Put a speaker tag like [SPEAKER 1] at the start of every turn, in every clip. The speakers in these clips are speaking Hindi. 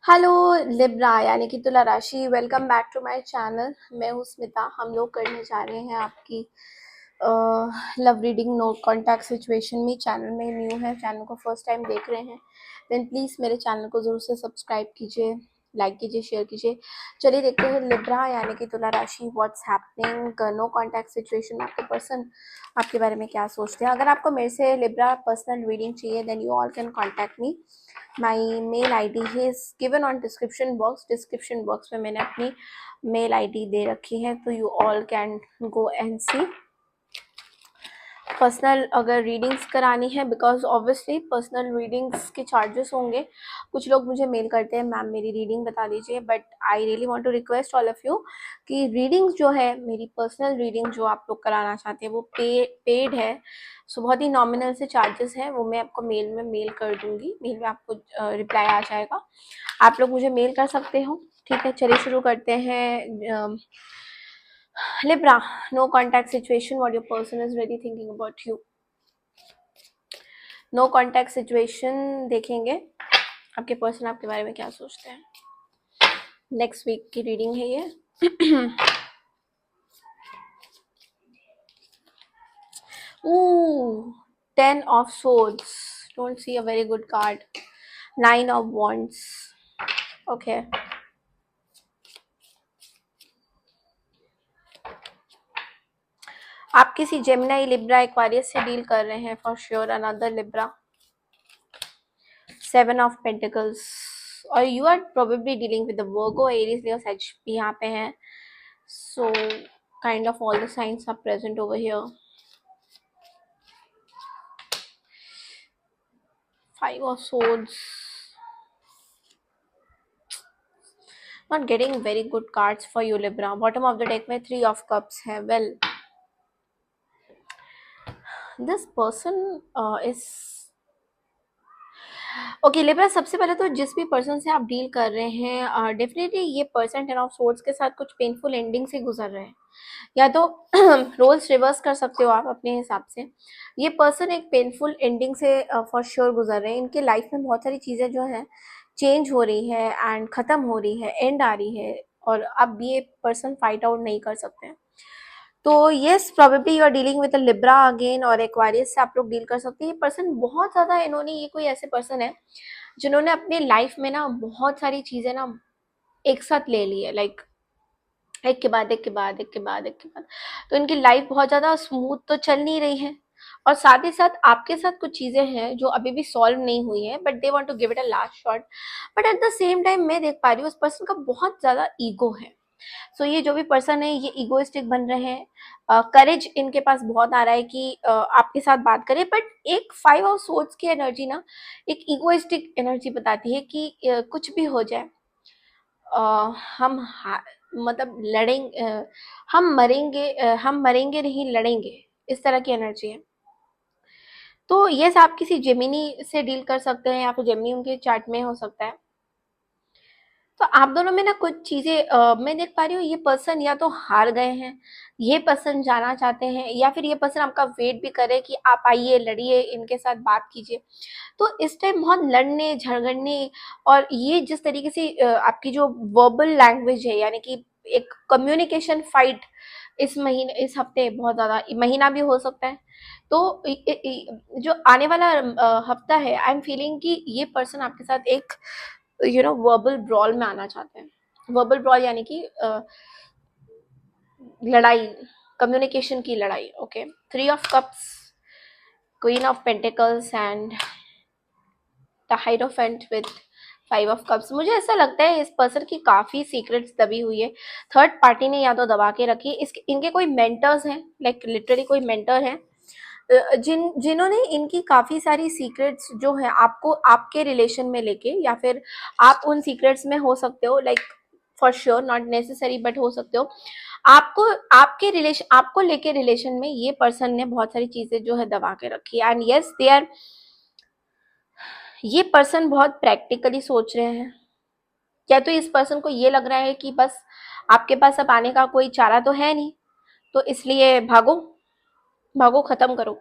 [SPEAKER 1] हेलो लिब्रा यानी कि तुला राशि, welcome back to my channel. मैं हूँ स्मिता। हम लोग करने जा रहे हैं आपकी love reading no contact situation में। चैनल में न्यू है, चैनल को फर्स्ट टाइम देख रहे हैं देन प्लीज़ मेरे चैनल को ज़रूर से सब्सक्राइब कीजिए, लाइक कीजिए, शेयर कीजिए। चलिए देखते हैं लिब्रा यानी कि तुला राशि, what's happening no contact situation में आपके पर्सन आपके बारे में क्या सोचते हैं। अगर आपको मेरे से लिब्रा पर्सनल रीडिंग चाहिए then you all can contact me. My mail I D is given on description box में मैंने अपनी मेल आईडी दे रखी है, तो you all can go and see. Personal अगर रीडिंग्स करानी है, बिकॉज ऑब्वियसली पर्सनल रीडिंग्स के चार्जेस होंगे। कुछ लोग मुझे मेल करते हैं मैम मेरी रीडिंग बता दीजिए, but I really want to request all of you कि रीडिंग्स जो है, मेरी पर्सनल रीडिंग जो आप लोग कराना चाहते हैं वो पेड है। सो बहुत ही नॉमिनल से चार्जेस हैं, वो मैं आपको मेल में मेल कर दूंगी। मेल में आपको रिप्लाई आ जाएगा, आप लोग मुझे मेल कर सकते हो। ठीक है, चलिए शुरू करते हैं। Libra, no contact situation. What your person is really thinking about you. No contact situation देखेंगे आपके पर्सन आपके बारे में क्या सोचते हैं। नेक्स्ट वीक की रीडिंग है ये। Ooh, 10 of swords. Don't see a very good card. 9 of wands. Okay. आप किसी जेमिनी, लिब्रा, एक्वारियस से डील कर रहे हैं for sure. Another Libra. 7 of Pentacles. और you are probably dealing with the Virgo, Aries, Leo, सेज भी यहाँ पे हैं। So kind of all the signs are present over here. 5 of swords. Not getting very good cards for you Libra. Bottom of the deck में 3 of cups है। Well, this person is okay Libra. सबसे पहले तो जिस भी पर्सन से आप डील कर रहे हैं, डेफिनेटली ये पर्सन 10 ऑफ सोर्ड्स के साथ कुछ पेनफुल एंडिंग से गुजर रहे हैं, या तो रोल्स रिवर्स कर सकते हो आप अपने हिसाब से। ये पर्सन एक पेनफुल एंडिंग से फॉर श्योर गुजर रहे हैं। इनके लाइफ में बहुत सारी चीज़ें जो हैं चेंज हो रही है एंड ख़त्म हो रही है, एंड आ रही है, और अब ये पर्सन फाइट आउट नहीं कर सकते हैं। तो yes, probably you are dealing with Libra again, और एक्वारियस से आप लोग डील कर सकते हैं। ये पर्सन बहुत ज़्यादा, इन्होंने, ये कोई ऐसे पर्सन है जिन्होंने अपनी लाइफ में ना बहुत सारी चीज़ें ना एक साथ ले ली है, लाइक एक के बाद एक के बाद एक के बाद एक के बाद। तो इनकी लाइफ बहुत ज़्यादा स्मूथ तो चल नहीं रही है, और साथ ही साथ आपके साथ कुछ चीज़ें हैं जो अभी भी सॉल्व नहीं हुई है, but they want to give it a last shot. But at the same time मैं देख पा रही हूँ उस पर्सन का बहुत ज़्यादा ईगो है। सो ये जो भी पर्सन है ये इगोइस्टिक बन रहे हैं। करेज इनके पास बहुत आ रहा है कि आपके साथ बात करें, बट एक 5 ऑफ सोर्ड्स की एनर्जी ना एक इगोइस्टिक एनर्जी बताती है कि कुछ भी हो जाए, हम मतलब लड़ेंगे, हम मरेंगे नहीं, लड़ेंगे, इस तरह की एनर्जी है। तो ये आप किसी जेमिनी से डील कर सकते हैं, या फिर जेमिनी उनके चार्ट में हो सकता है। तो आप दोनों में ना कुछ चीज़ें मैं देख पा रही हूँ। ये पर्सन या तो हार गए हैं, ये पर्सन जाना चाहते हैं, या फिर ये पर्सन आपका वेट भी करे कि आप आइए, लड़िए, इनके साथ बात कीजिए। तो इस टाइम बहुत लड़ने झगड़ने, और ये जिस तरीके से आपकी जो वर्बल लैंग्वेज है, यानी कि एक कम्युनिकेशन फाइट इस महीने, इस हफ्ते बहुत ज़्यादा, महीना भी हो सकता है। तो जो आने वाला हफ्ता है, आई एम फीलिंग कि ये पर्सन आपके साथ एक वर्बल ब्रॉल में आना चाहते हैं। वर्बल ब्रॉल यानी कि लड़ाई, कम्युनिकेशन की लड़ाई। Okay, 3 of cups, queen of pentacles and the hierophant with 5 of cups. मुझे ऐसा लगता है इस पर्सन की काफ़ी सीक्रेट्स दबी हुई है, थर्ड पार्टी ने या तो दबा के रखी है। इनके कोई मेंटर्स हैं, लाइक लिटरली कोई मेंटर हैं जिन्होंने इनकी काफ़ी सारी सीक्रेट्स जो है आपको आपके रिलेशन में लेके, या फिर आप उन सीक्रेट्स में हो सकते हो, like for sure not necessary, but हो सकते हो आपको, आपके रिलेशन, आपको लेके रिलेशन में ये पर्सन ने बहुत सारी चीज़ें जो है दबा के रखी है। एंड यस दे आर, ये पर्सन बहुत प्रैक्टिकली सोच रहे हैं। या तो इस पर्सन को ये लग रहा है कि बस आपके पास अब आने का कोई चारा तो है नहीं, तो इसलिए भागो, भागो, खत्म करो।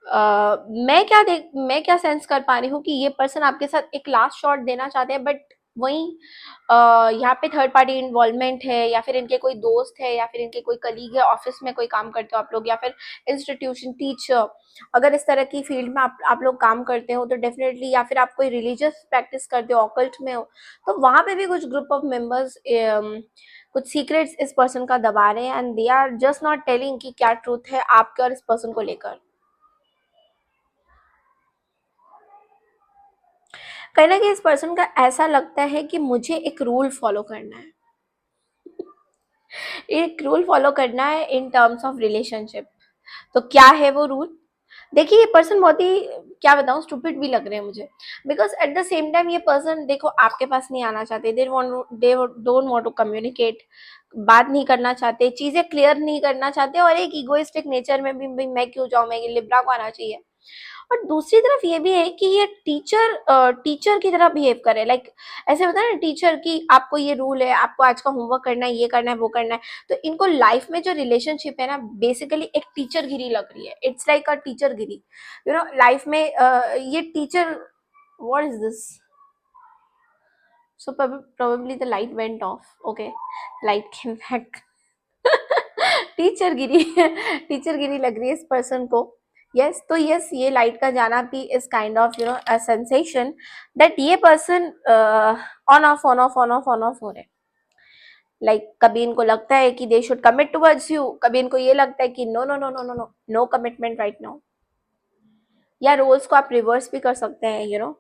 [SPEAKER 1] मैं क्या सेंस कर पा रही हूँ कि ये पर्सन आपके साथ एक लास्ट शॉट देना चाहते हैं, बट वहीं यहाँ पे थर्ड पार्टी इन्वॉल्वमेंट है, या फिर इनके कोई दोस्त है, या फिर इनके कोई कलीग है, ऑफिस में कोई काम करते हो आप लोग, या फिर इंस्टीट्यूशन टीचर, अगर इस तरह की फील्ड में आप लोग काम करते हो तो डेफिनेटली, या फिर आप कोई रिलीजियस प्रैक्टिस करते हो, ऑकल्ट में हो, तो वहां पे भी कुछ ग्रुप ऑफ मेंबर्स कुछ सीक्रेट्स इस पर्सन का दबा रहे हैं, and they are just not telling कि क्या ट्रूथ है आपके और इस पर्सन को लेकर। कहीं ना कहीं इस पर्सन का ऐसा लगता है कि मुझे एक रूल फॉलो करना है, एक रूल फॉलो करना है इन टर्म्स ऑफ रिलेशनशिप। तो क्या है वो रूल? देखिए, ये पर्सन बहुत ही, क्या बताऊं, स्टूपिड भी लग रहे हैं मुझे, because at the same time ये पर्सन देखो आपके पास नहीं आना चाहते, they don't want to communicate, बात नहीं करना चाहते, चीजें क्लियर नहीं करना चाहते, और एक इगोइस्टिक नेचर में भी मैं क्यों जाऊं, मैं लिब्रा को आना चाहिए। और दूसरी तरफ ये भी है कि ये टीचर की तरह बिहेव करे, लाइक ऐसे होता है ना टीचर की, आपको ये रूल है, आपको आज का होमवर्क करना है, ये करना है, वो करना है। तो इनको लाइफ में जो रिलेशनशिप है ना, बेसिकली एक टीचर गिरी लग रही है, it's like a teacher Giri, you know, life में ये teacher, what is this? So probably the light went off. Okay, light came back. Teacher गिरी, टीचर गिरी लग रही है इस पर्सन को। यस, तो यस, ये लाइट का जाना भी is kind of a sensation that ये person on off on off on off on off हो रहे हैं। लाइक कभी इनको लगता है कि they should commit towards you, कभी इनको ये लगता है कि no no no no no no, no commitment right now. या रोल्स को आप रिवर्स भी कर सकते हैं,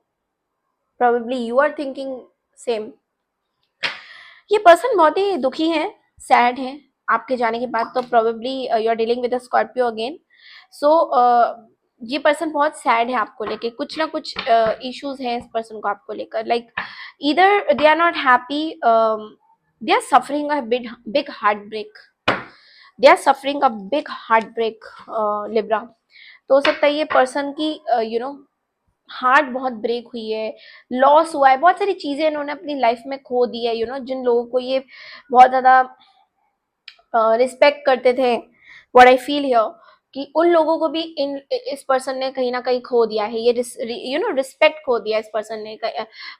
[SPEAKER 1] probably you are thinking same. ये पर्सन बहुत ही दुखी है, सैड है आपके जाने के बाद, तो probably you are dealing with a Scorpio again. So ये पर्सन बहुत सैड है आपको लेके, कुछ ना कुछ इश्यूज हैं इस पर्सन को आपको लेकर, like either they are not happy, they are suffering a big heartbreak, they are suffering a big heartbreak, Libra. तो हो सकता है ये पर्सन की हार्ट बहुत ब्रेक हुई है, लॉस हुआ है, बहुत सारी चीजें इन्होंने अपनी लाइफ में खो दी है, जिन लोगों को ये बहुत ज्यादा रिस्पेक्ट करते थे, व्हाट आई फील हियर, कि उन लोगों को भी इस पर्सन ने कहीं ना कहीं खो दिया है, ये रिस्पेक्ट खो दिया इस पर्सन ने,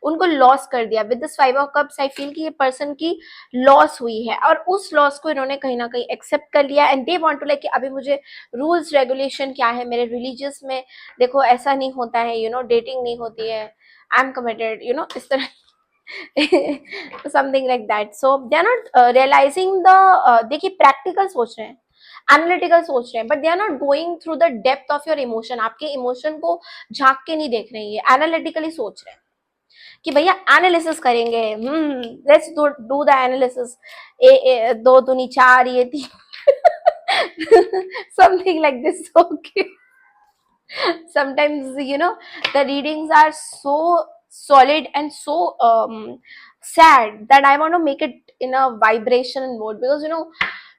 [SPEAKER 1] उनको लॉस कर दिया। With this five of cups I feel कि ये पर्सन की लॉस हुई है, और उस लॉस को इन्होंने कहीं ना कहीं एक्सेप्ट कर लिया, and they want to like अभी मुझे रूल्स रेगुलेशन क्या है मेरे रिलीजियस में, देखो ऐसा नहीं होता है, डेटिंग नहीं होती है, आई एम कमिटेड, इस तरह something like that. So they are not realizing the देखिए प्रैक्टिकल सोच रहे हैं, एनालिटिकल सोच रहे हैं, but they are not going through the depth of your emotion, आपके इमोशन को झांक के नहीं देख रहे हैं, ये एनालिटिकली सोच रहे हैं कि भैया एनालिसिस करेंगे, लेट्स डू द एनालिसिस, दो दूनी चार, ये तीन, something like this. Okay, sometimes the readings are so solid and so sad that I want to make it in a vibration mode, because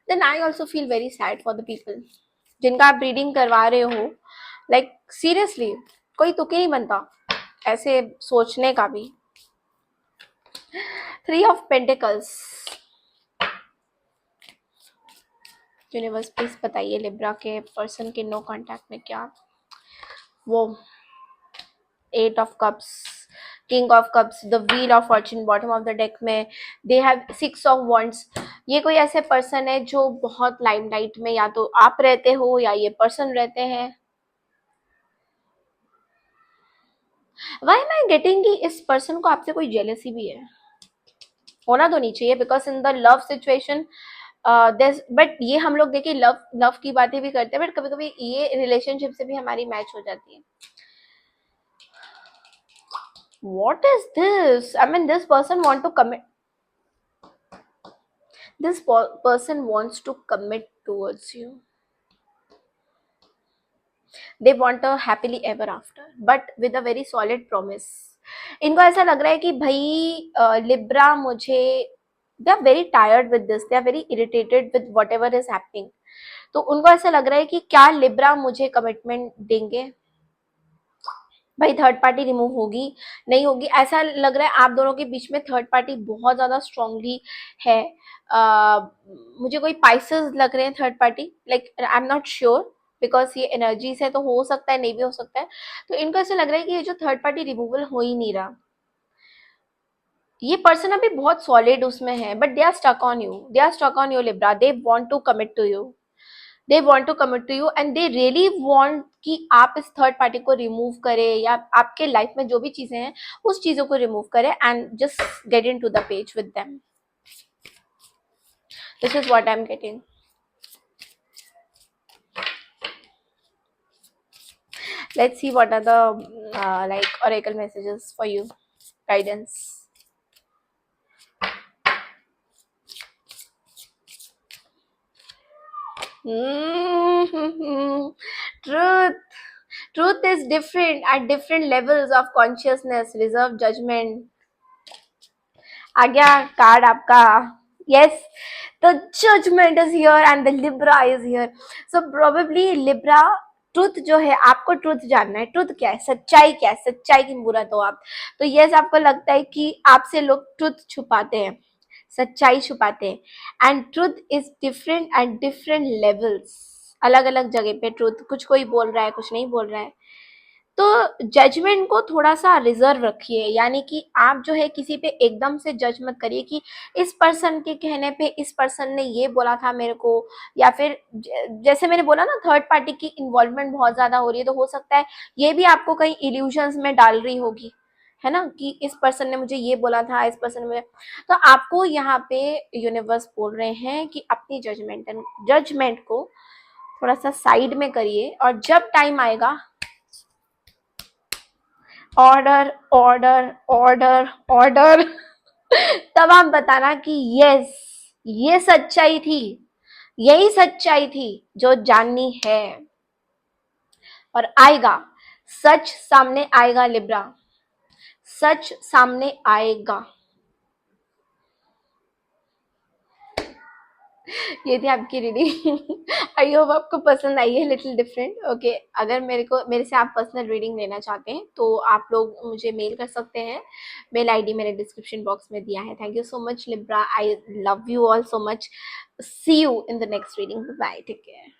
[SPEAKER 1] then I also feel very sad for the people जिनका आप रीडिंग करवा रहे हो, लाइक सीरियसली कोई तुक ही नहीं बनता ऐसे सोचने का भी। 3 of Pentacles, यूनिवर्स प्लीज बताइए लिब्रा के पर्सन के नो कांटेक्ट में क्या वो 8 of Cups, King of Cups, the Wheel of Fortune, bottom of the deck में दे हैव 6 of Wands। ये कोई ऐसे पर्सन है जो बहुत लाइमलाइट में या तो आप रहते हो या ये पर्सन रहते हैं। वाई एम आई गेटिंग कि इस पर्सन को आपसे कोई जेलसी भी है, होना तो नहीं चाहिए, because in the love situation but ये हम लोग देखिए लव लव की बातें भी करते हैं, बट कभी कभी ये रिलेशनशिप से भी हमारी मैच हो जाती है। What is this? I mean, this person want to commit. This person wants to commit towards you. They want a happily ever after, but with a very solid promise. इनको ऐसा लग रहा है कि भाई लिब्रा मुझे, they are very tired with this, they are very irritated with whatever is happening. तो उनको ऐसा लग रहा है कि क्या लिब्रा मुझे कमिटमेंट देंगे, भाई थर्ड पार्टी रिमूव होगी नहीं होगी, ऐसा लग रहा है आप दोनों के बीच में थर्ड पार्टी बहुत ज्यादा स्ट्रांगली है। मुझे कोई पाइसेस लग रहे हैं third party, like I am not sure, because ये एनर्जीज है तो हो सकता है, नहीं भी हो सकता है। तो इनको ऐसा लग रहा है कि ये जो थर्ड पार्टी रिमूवल हो ही नहीं रहा, ये पर्सन अभी बहुत सॉलिड उसमें है, but they are stuck on you, they are stuck on you Libra, they want to commit to you, they want to commit to you and they really want कि आप इस थर्ड पार्टी को रिमूव करें, या आपके लाइफ में जो भी चीजें हैं उस चीजों को रिमूव करें and just get in to the page with them. This is what I am getting. Let's see what are the like oracle messages for you, guidance. Truth is different at different levels of consciousness. Reserve judgment. आ गया कार्ड आपका. Yes, the judgment is here and the Libra is here. So probably Libra, truth जो है, आपको ट्रुथ जानना है. ट्रुथ क्या है, सच्चाई क्या है, सच्चाई की मूरत हो आप. तो यस, आपको लगता है कि आपसे लोग ट्रुथ छुपाते हैं, सच्चाई छुपाते हैं. And truth is different at different levels. अलग अलग जगह पे ट्रुथ, कुछ कोई बोल रहा है, कुछ नहीं बोल रहा है. तो जजमेंट को थोड़ा सा रिजर्व रखिए, यानी कि आप जो है किसी पे एकदम से जज मत करिए कि इस पर्सन के कहने पे इस पर्सन ने ये बोला था मेरे को, या फिर जैसे मैंने बोला ना, थर्ड पार्टी की इन्वॉल्वमेंट बहुत ज्यादा हो रही है, तो हो सकता है ये भी आपको कहीं इल्यूजन्स में डाल रही होगी, है ना, कि इस पर्सन ने मुझे ये बोला था, इस पर्सन ने मुझे. तो आपको यहाँ पे यूनिवर्स बोल रहे हैं कि अपनी जजमेंट को थोड़ा सा साइड में करिए, और जब टाइम आएगा, ऑर्डर ऑर्डर ऑर्डर ऑर्डर, तब आप बताना कि यस, ये सच्चाई थी, यही सच्चाई थी जो जाननी है. और आएगा, सच सामने आएगा लिब्रा, सच सामने आएगा. ये थी आपकी रीडिंग. आई होप आपको पसंद आई है, लिटिल डिफरेंट. ओके, अगर मेरे से आप पर्सनल रीडिंग लेना चाहते हैं तो आप लोग मुझे मेल कर सकते हैं. मेल आईडी मैंने डिस्क्रिप्शन बॉक्स में दिया है. Thank you so much Libra, I love you all so much. See you in the next reading. Bye, take care.